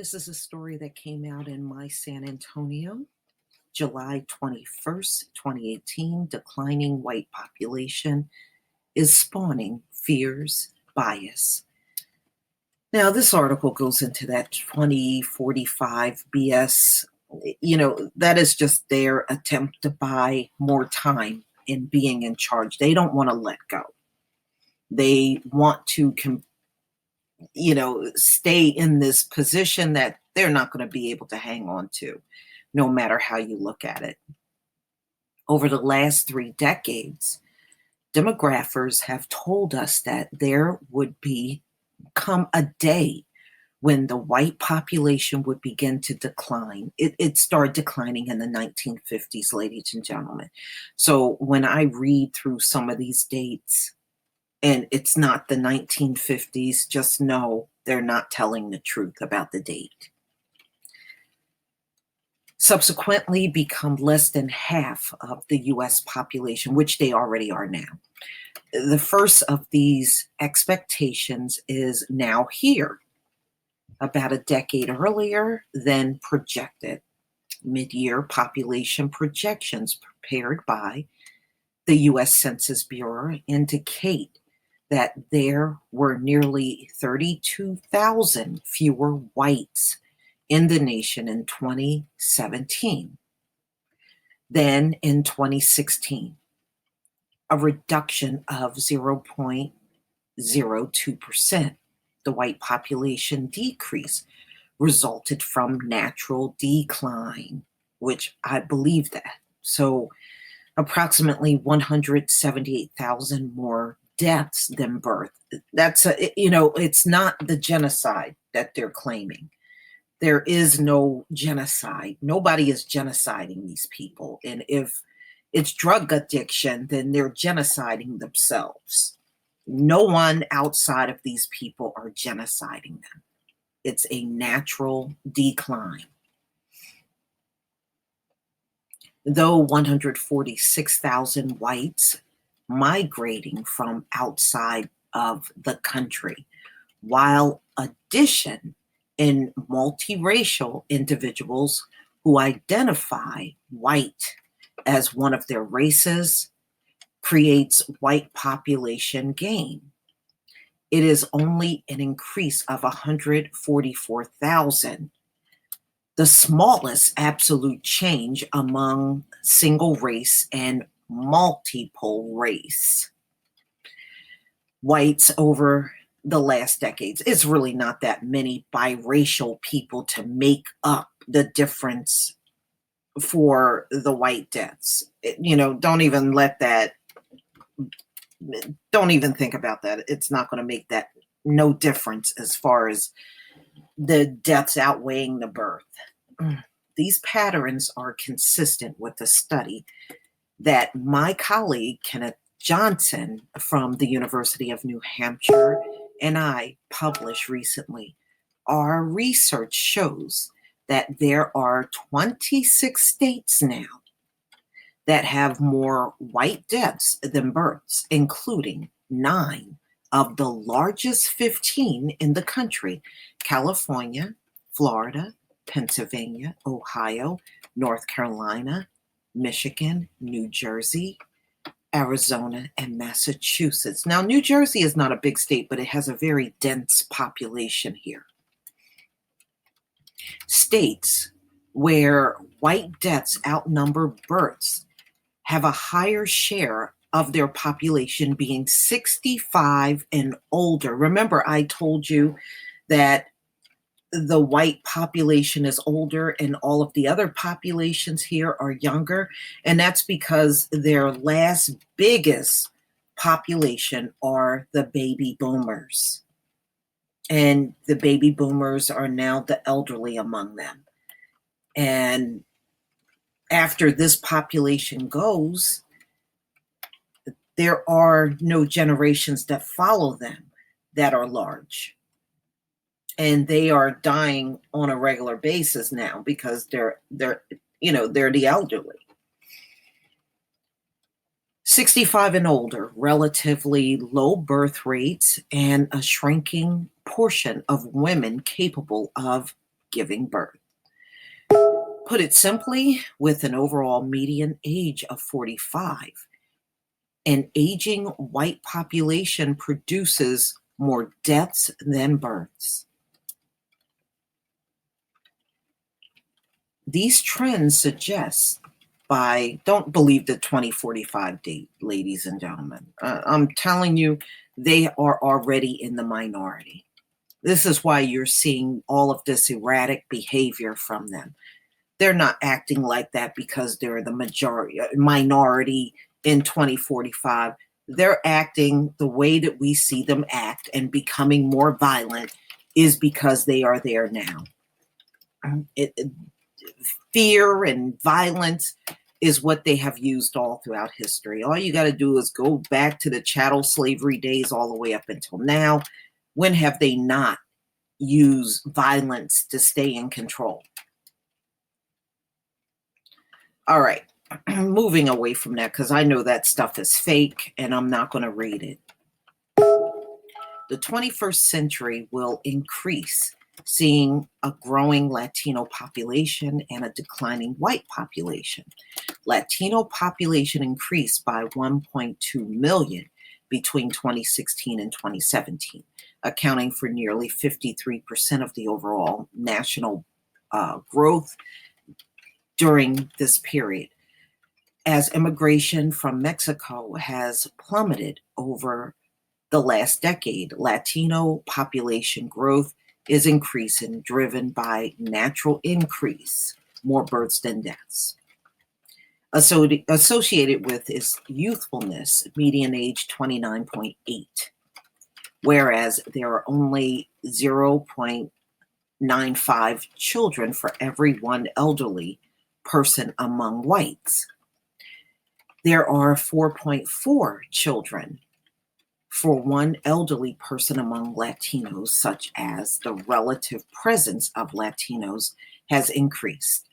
This is a story that came out in my San Antonio, July 21st, 2018. Declining white population is spawning fears, bias. Now, this article goes into that 2045 BS. That is just their attempt to buy more time in being in charge. They don't want to let go. They want to stay in this position that they're not going to be able to hang on to, no matter how you look at it. Over the last 3 decades, demographers have told us that there would come a day when the white population would begin to decline. It started declining in the 1950s, ladies and gentlemen. So when I read through some of these dates, and it's not the 1950s, just know they're not telling the truth about the date. Subsequently become less than half of the US population, which they already are now. The first of these expectations is now here, about a decade earlier than projected. Mid-year population projections prepared by the US Census Bureau indicate that there were nearly 32,000 fewer whites in the nation in 2017 than in 2016, a reduction of 0.02%. The white population decrease resulted from natural decline, which I believe that. So approximately 178,000 more deaths than birth. That's it's not the genocide that they're claiming. There is no genocide. Nobody is genociding these people. And if it's drug addiction, then they're genociding themselves. No one outside of these people are genociding them. It's a natural decline. Though 146,000 whites migrating from outside of the country, while addition in multiracial individuals who identify white as one of their races creates white population gain. It is only an increase of 144,000, the smallest absolute change among single race and multiple race whites over the last decades. It's really not that many biracial people to make up the difference for the white deaths. Don't even think about that. It's not going to make that no difference as far as the deaths outweighing the birth. These patterns are consistent with the study that my colleague, Kenneth Johnson from the University of New Hampshire, and I published recently. Our research shows that there are 26 states now that have more white deaths than births, including 9 of the largest 15 in the country: California, Florida, Pennsylvania, Ohio, North Carolina, Michigan, New Jersey, Arizona, and Massachusetts. Now, New Jersey is not a big state, but it has a very dense population here. States where white deaths outnumber births have a higher share of their population being 65 and older. Remember, I told you that the white population is older and all of the other populations here are younger. And that's because their last biggest population are the baby boomers. And the baby boomers are now the elderly among them. And after this population goes, there are no generations that follow them that are large. And they are dying on a regular basis now because they're the elderly. 65 and older, relatively low birth rates, and a shrinking portion of women capable of giving birth. Put it simply, with an overall median age of 45, an aging white population produces more deaths than births. These trends suggest don't believe the 2045 date, ladies and gentlemen. I'm telling you, they are already in the minority. This is why you're seeing all of this erratic behavior from them. They're not acting like that because they're the minority in 2045. They're acting the way that we see them act, and becoming more violent is because they are there now. Fear and violence is what they have used all throughout history. All you got to do is go back to the chattel slavery days all the way up until now. When have they not used violence to stay in control? All right, moving away from that, because I know that stuff is fake and I'm not going to read it. The 21st century will increase, seeing a growing Latino population and a declining white population. Latino population increased by 1.2 million between 2016 and 2017, accounting for nearly 53% of the overall national growth during this period. As immigration from Mexico has plummeted over the last decade, Latino population growth is increasing, driven by natural increase, more births than deaths. Associated with is youthfulness, median age 29.8, whereas there are only 0.95 children for every one elderly person among whites. There are 4.4 children for one elderly person among Latinos, such as the relative presence of Latinos has increased.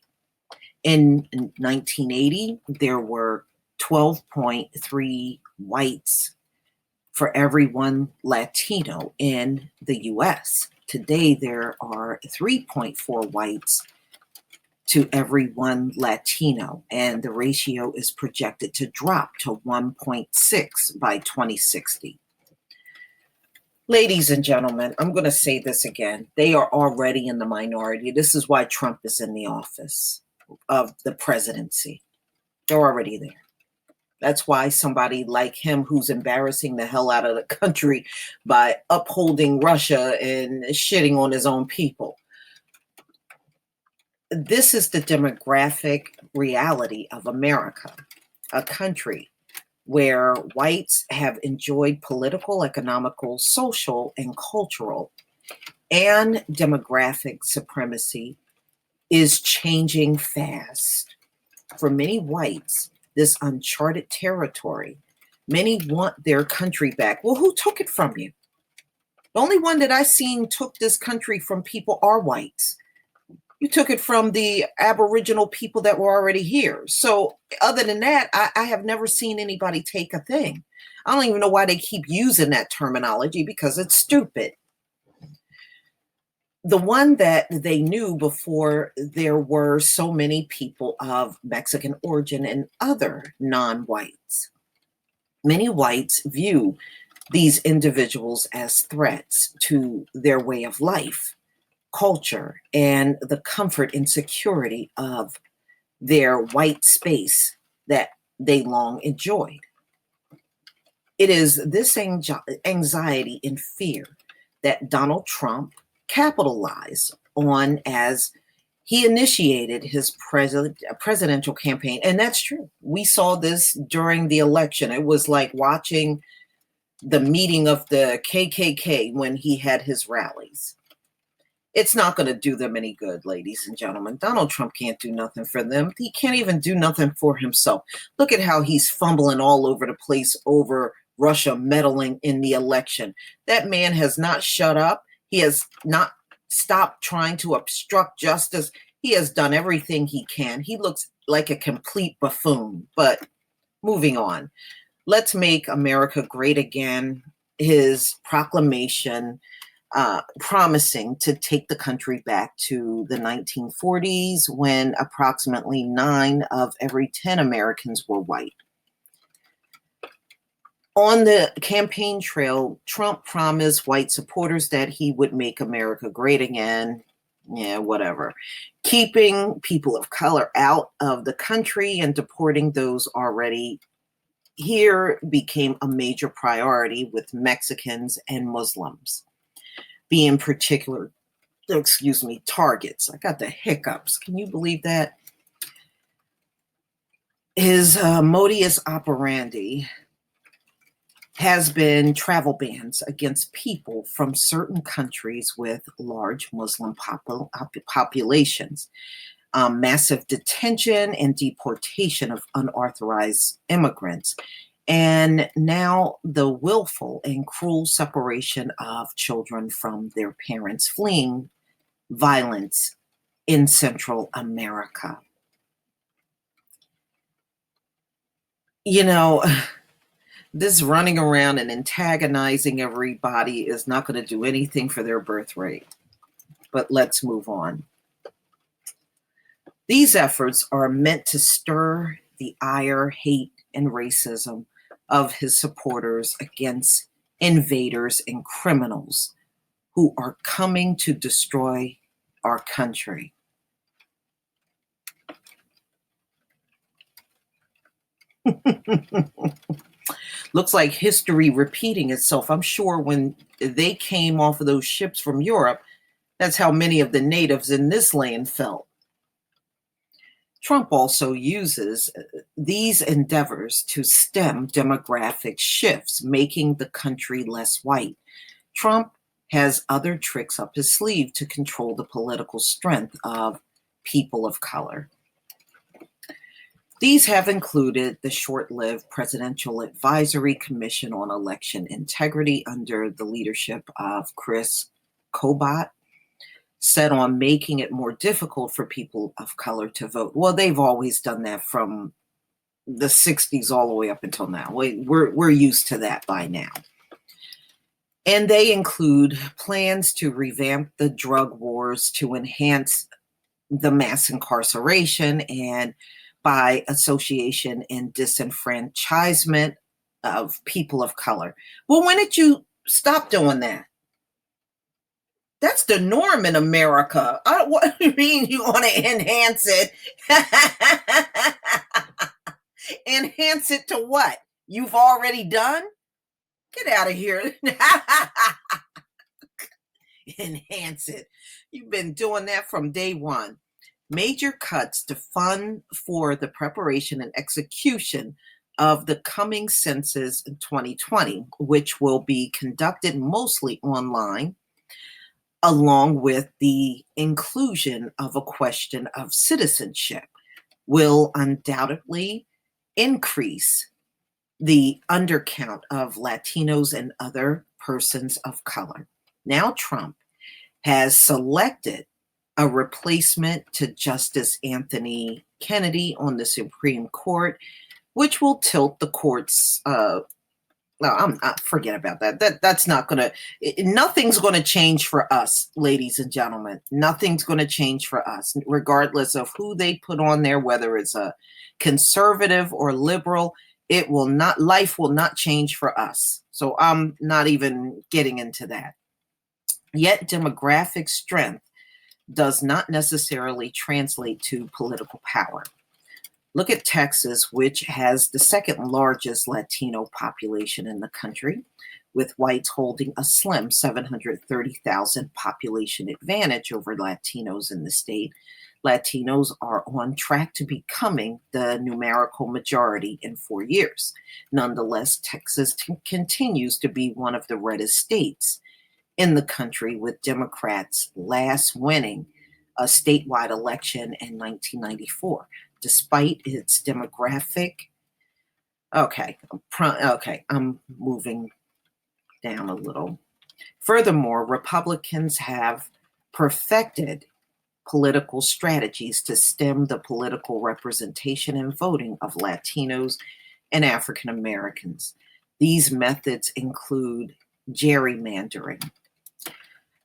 In 1980, there were 12.3 whites for every one Latino in the US. Today, there are 3.4 whites to every one Latino, and the ratio is projected to drop to 1.6 by 2060. Ladies and gentlemen, I'm going to say this again. They are already in the minority. This is why Trump is in the office of the presidency. They're already there. That's why somebody like him, who's embarrassing the hell out of the country by upholding Russia and shitting on his own people. This is the demographic reality of America, a country where whites have enjoyed political, economical, social, and cultural, and demographic supremacy is changing fast. For many whites, this uncharted territory, many want their country back. Well, who took it from you? The only one that I've seen took this country from people are whites. You took it from the Aboriginal people that were already here. So other than that, I have never seen anybody take a thing. I don't even know why they keep using that terminology, because it's stupid. The one that they knew before there were so many people of Mexican origin and other non-whites. Many whites view these individuals as threats to their way of life, culture, and the comfort and security of their white space that they long enjoyed. It is this anxiety and fear that Donald Trump capitalized on as he initiated his presidential campaign. And that's true. We saw this during the election. It was like watching the meeting of the KKK when he had his rallies. It's not going to do them any good, ladies and gentlemen. Donald Trump can't do nothing for them. He can't even do nothing for himself. Look at how he's fumbling all over the place over Russia meddling in the election. That man has not shut up. He has not stopped trying to obstruct justice. He has done everything he can. He looks like a complete buffoon. But moving on. Let's make America great again. His proclamation promising to take the country back to the 1940s when approximately 9 of every 10 Americans were white. On the campaign trail, Trump promised white supporters that he would make America great again. Yeah, whatever. Keeping people of color out of the country and deporting those already here became a major priority, with Mexicans and Muslims being targets. I got the hiccups. Can you believe that? His modus operandi has been travel bans against people from certain countries with large Muslim populations, massive detention and deportation of unauthorized immigrants, and now the willful and cruel separation of children from their parents fleeing violence in Central America. You know, this running around and antagonizing everybody is not going to do anything for their birth rate. But let's move on. These efforts are meant to stir the ire, hate, and racism of his supporters against invaders and criminals who are coming to destroy our country. Looks like history repeating itself. I'm sure when they came off of those ships from Europe, that's how many of the natives in this land felt. Trump also uses these endeavors to stem demographic shifts, making the country less white. Trump has other tricks up his sleeve to control the political strength of people of color. These have included the short-lived Presidential Advisory Commission on Election Integrity under the leadership of Chris Kobach, set on making it more difficult for people of color to vote. Well, they've always done that from the 60s all the way up until now. We're used to that by now. And they include plans to revamp the drug wars, to enhance the mass incarceration and by association and disenfranchisement of people of color. Well, when did you stop doing that? That's the norm in America. What do you mean you want to enhance it? Enhance it to what? You've already done? Get out of here. Enhance it. You've been doing that from day one. Major cuts to fund for the preparation and execution of the coming census in 2020, which will be conducted mostly online, along with the inclusion of a question of citizenship, will undoubtedly increase the undercount of Latinos and other persons of color. Now Trump has selected a replacement to Justice Anthony Kennedy on the Supreme Court, which will tilt the court's forget about that. That's not gonna. Nothing's gonna change for us, ladies and gentlemen. Nothing's gonna change for us, regardless of who they put on there, whether it's a conservative or liberal. It will not. Life will not change for us. So I'm not even getting into that. Yet demographic strength does not necessarily translate to political power. Look at Texas, which has the second largest Latino population in the country, with whites holding a slim 730,000 population advantage over Latinos in the state. Latinos are on track to becoming the numerical majority in 4 years. Nonetheless, Texas continues to be one of the reddest states in the country, with Democrats last winning a statewide election in 1994, despite its demographic. Okay, I'm moving down a little. Furthermore, Republicans have perfected political strategies to stem the political representation and voting of Latinos and African Americans. These methods include gerrymandering,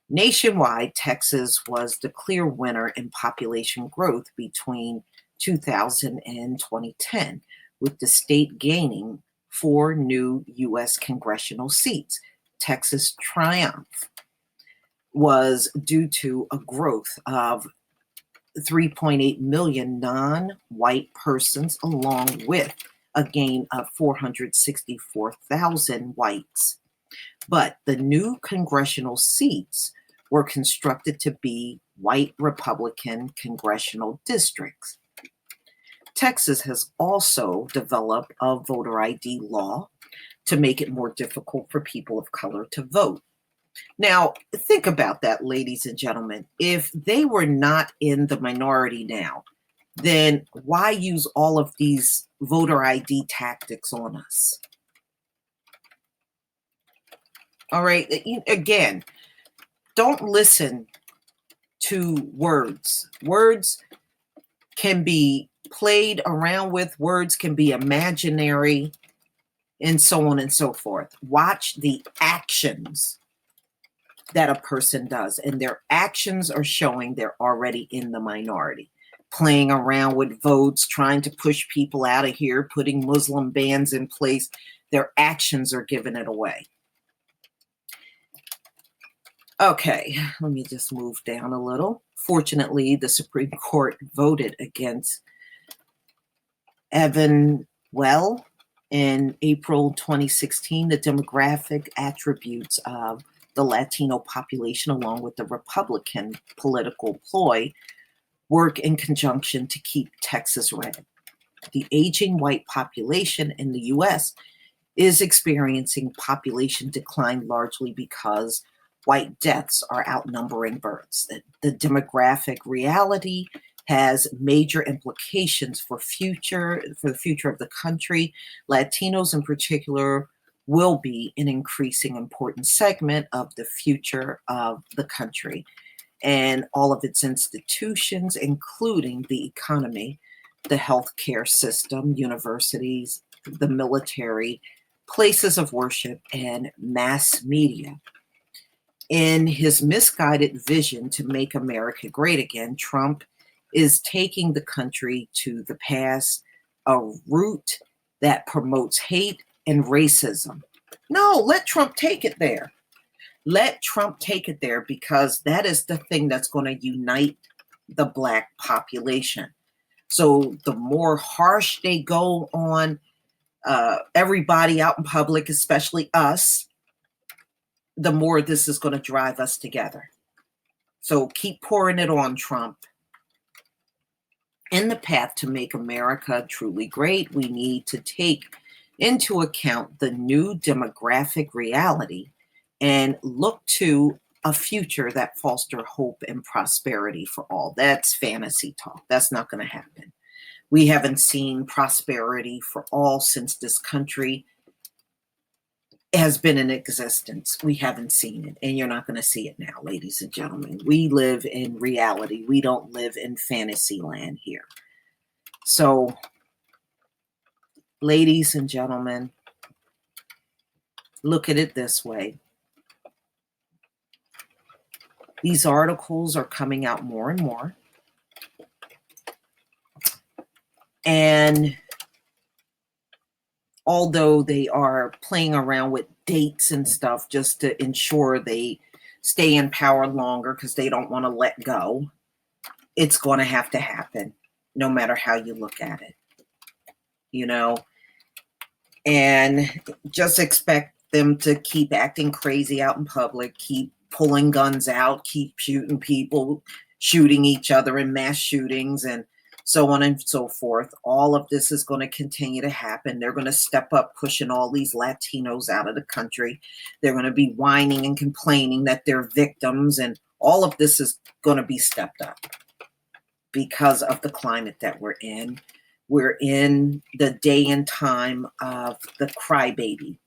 Nationwide, Texas was the clear winner in population growth between 2000 and 2010, with the state gaining 4 new U.S. congressional seats. Texas' triumph was due to a growth of 3.8 million non-white persons, along with a gain of 464,000 whites. But the new congressional seats were constructed to be white Republican congressional districts. Texas has also developed a voter ID law to make it more difficult for people of color to vote. Now, think about that, ladies and gentlemen. If they were not in the minority now, then why use all of these voter ID tactics on us? All right. Again, don't listen to words. Words can be played around with, words can be imaginary, and so on and so forth. Watch the actions that a person does, and their actions are showing they're already in the minority. Playing around with votes, trying to push people out of here, putting Muslim bans in place, their actions are giving it away. Okay, let me just move down a little. Fortunately, the Supreme Court voted against Evenwel in April 2016. The demographic attributes of the Latino population, along with the Republican political ploy, work in conjunction to keep Texas red. The aging white population in the U.S. is experiencing population decline largely because white deaths are outnumbering births. The demographic reality has major implications for the future of the country. Latinos in particular will be an increasing important segment of the future of the country and all of its institutions, including the economy, the healthcare system, universities, the military, places of worship, and mass media. In his misguided vision to make America great again, Trump is taking the country to the past, a route that promotes hate and racism. No, let Trump take it there. Let Trump take it there, because that is the thing that's going to unite the Black population. So the more harsh they go on everybody out in public, especially us, the more this is going to drive us together. So keep pouring it on, Trump. In the path to make America truly great, we need to take into account the new demographic reality and look to a future that fosters hope and prosperity for all. That's fantasy talk. That's not going to happen. We haven't seen prosperity for all since this country has been in existence. We haven't seen it, and you're not going to see it now, ladies and gentlemen. We live in reality. We don't live in fantasy land here. So, ladies and gentlemen, look at it this way. These articles are coming out more and more. And although they are playing around with dates and stuff just to ensure they stay in power longer because they don't want to let go, it's going to have to happen no matter how you look at it, and just expect them to keep acting crazy out in public, keep pulling guns out, keep shooting people, shooting each other in mass shootings, and so on and so forth. All of this is going to continue to happen. They're going to step up, pushing all these Latinos out of the country. They're going to be whining and complaining that they're victims, and all of this is going to be stepped up because of the climate that we're in. We're in the day and time of the crybaby.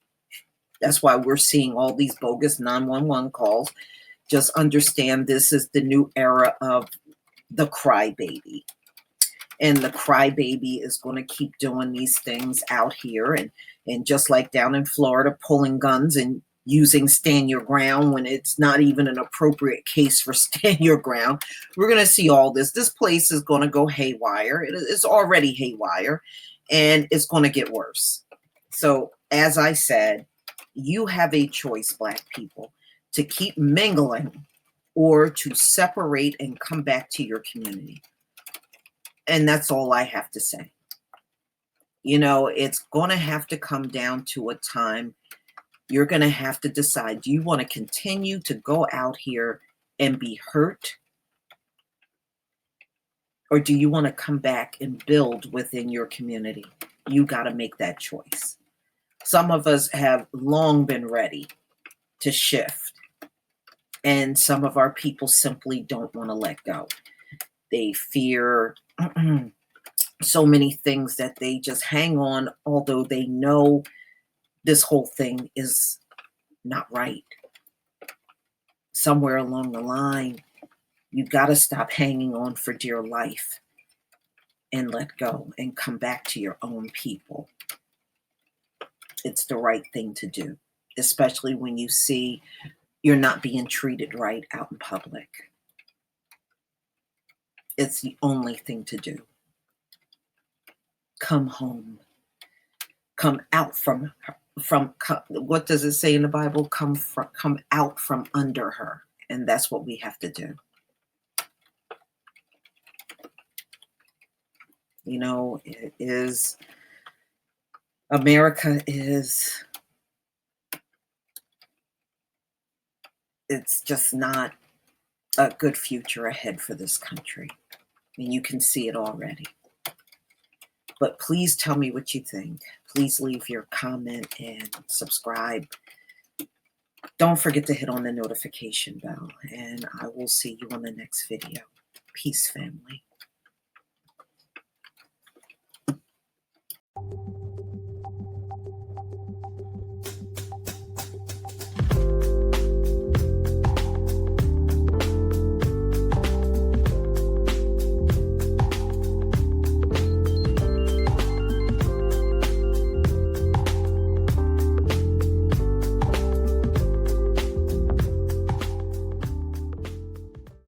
That's why we're seeing all these bogus 911 calls. Just understand this is the new era of the crybaby. And the crybaby is going to keep doing these things out here. And just like down in Florida, pulling guns and using stand your ground when it's not even an appropriate case for stand your ground. We're going to see all this. This place is going to go haywire. It's already haywire, and it's going to get worse. So, as I said, you have a choice, Black people, to keep mingling or to separate and come back to your community. And that's all I have to say. You know, it's going to have to come down to a time you're going to have to decide, do you want to continue to go out here and be hurt? Or do you want to come back and build within your community? You got to make that choice. Some of us have long been ready to shift. And some of our people simply don't want to let go. They fear so many things that they just hang on, although they know this whole thing is not right. Somewhere along the line, you got to stop hanging on for dear life and let go and come back to your own people. It's the right thing to do, especially when you see you're not being treated right out in public. It's the only thing to do. Come home. Come out from what does it say in the Bible? Come out from under her. And that's what we have to do. You know, America is, it's just not a good future ahead for this country. I mean, you can see it already. But please tell me what you think. Please leave your comment and subscribe. Don't forget to hit on the notification bell, and I will see you on the next video. Peace, family.